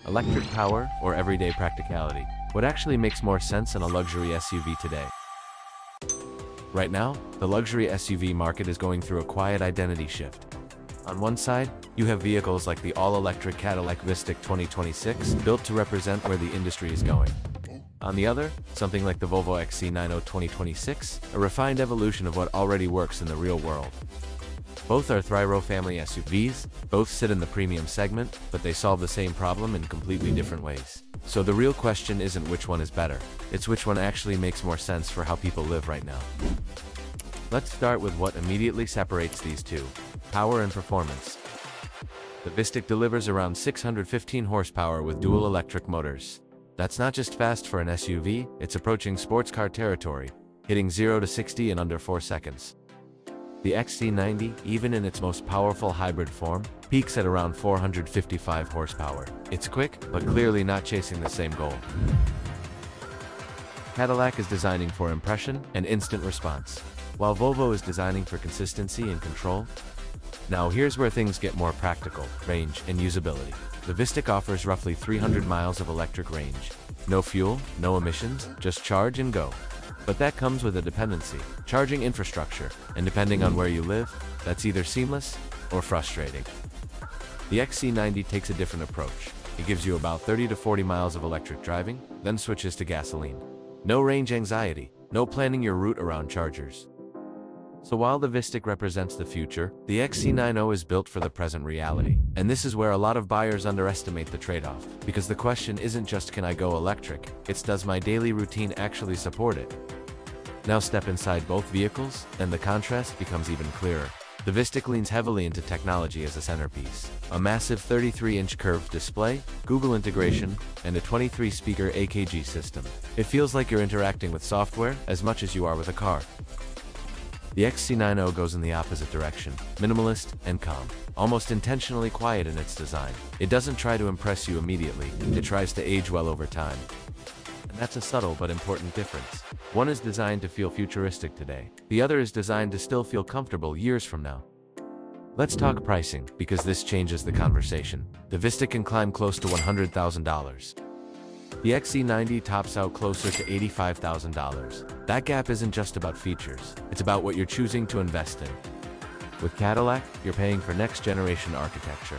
electric power, or everyday practicality? What actually makes more sense in a luxury SUV today? Right now, the luxury SUV market is going through a quiet identity shift. On one side, you have vehicles like the all-electric Cadillac Vistiq 2026, built to represent where the industry is going. On the other, something like the Volvo XC90 2026, a refined evolution of what already works in the real world. Both are Thriro family SUVs, both sit in the premium segment, but they solve the same problem in completely different ways. So the real question isn't which one is better, it's which one actually makes more sense for how people live right now. Let's start with what immediately separates these two: power and performance. The Vistiq delivers around 615 horsepower with dual electric motors. That's not just fast for an SUV, it's approaching sports car territory, hitting 0 to 60 in under 4 seconds. The XC90, even in its most powerful hybrid form, peaks at around 455 horsepower. It's quick, but clearly not chasing the same goal. Cadillac is designing for impression and instant response, while Volvo is designing for consistency and control. Now here's where things get more practical: range and usability. The Vistiq offers roughly 300 miles of electric range. No fuel, no emissions, just charge and go. But that comes with a dependency: charging infrastructure, and depending on where you live, that's either seamless or frustrating. The XC90 takes a different approach. It gives you about 30 to 40 miles of electric driving, then switches to gasoline. No range anxiety, no planning your route around chargers. So while the Vistiq represents the future, the XC90 is built for the present reality. And this is where a lot of buyers underestimate the trade-off. Because the question isn't just can I go electric, it's does my daily routine actually support it? Now step inside both vehicles, and the contrast becomes even clearer. The Vistiq leans heavily into technology as a centerpiece. A massive 33-inch curved display, Google integration, and a 23-speaker AKG system. It feels like you're interacting with software as much as you are with a car. The XC90 goes in the opposite direction, minimalist and calm, almost intentionally quiet in its design. It doesn't try to impress you immediately, it tries to age well over time. And that's a subtle but important difference. One is designed to feel futuristic today, the other is designed to still feel comfortable years from now. Let's talk pricing, because this changes the conversation. The Vistiq can climb close to $100,000. The XC90 tops out closer to $85,000. That gap isn't just about features, it's about what you're choosing to invest in. With Cadillac, you're paying for next-generation architecture.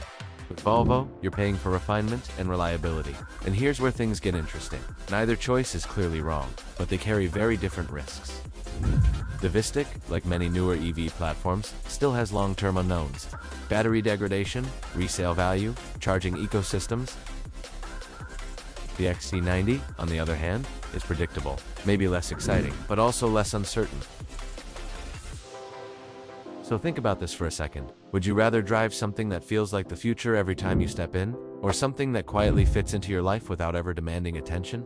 With Volvo, you're paying for refinement and reliability. And here's where things get interesting. Neither choice is clearly wrong, but they carry very different risks. The Vistiq, like many newer EV platforms, still has long-term unknowns: battery degradation, resale value, charging ecosystems. The XC90, on the other hand, is predictable, maybe less exciting, but also less uncertain. So think about this for a second. Would you rather drive something that feels like the future every time you step in, or something that quietly fits into your life without ever demanding attention?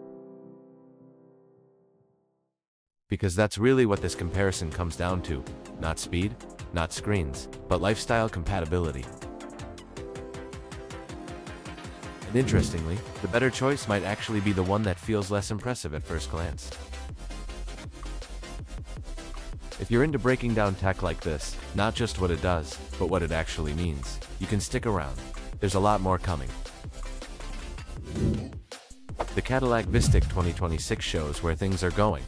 Because that's really what this comparison comes down to. Not speed, not screens, but lifestyle compatibility. And interestingly, the better choice might actually be the one that feels less impressive at first glance. If you're into breaking down tech like this, not just what it does, but what it actually means, you can stick around. There's a lot more coming. The Cadillac Vistiq 2026 shows where things are going.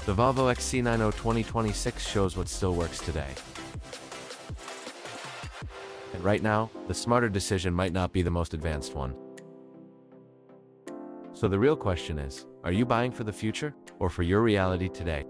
The Volvo XC90 2026 shows what still works today. And right now, the smarter decision might not be the most advanced one. So the real question is, are you buying for the future, or for your reality today?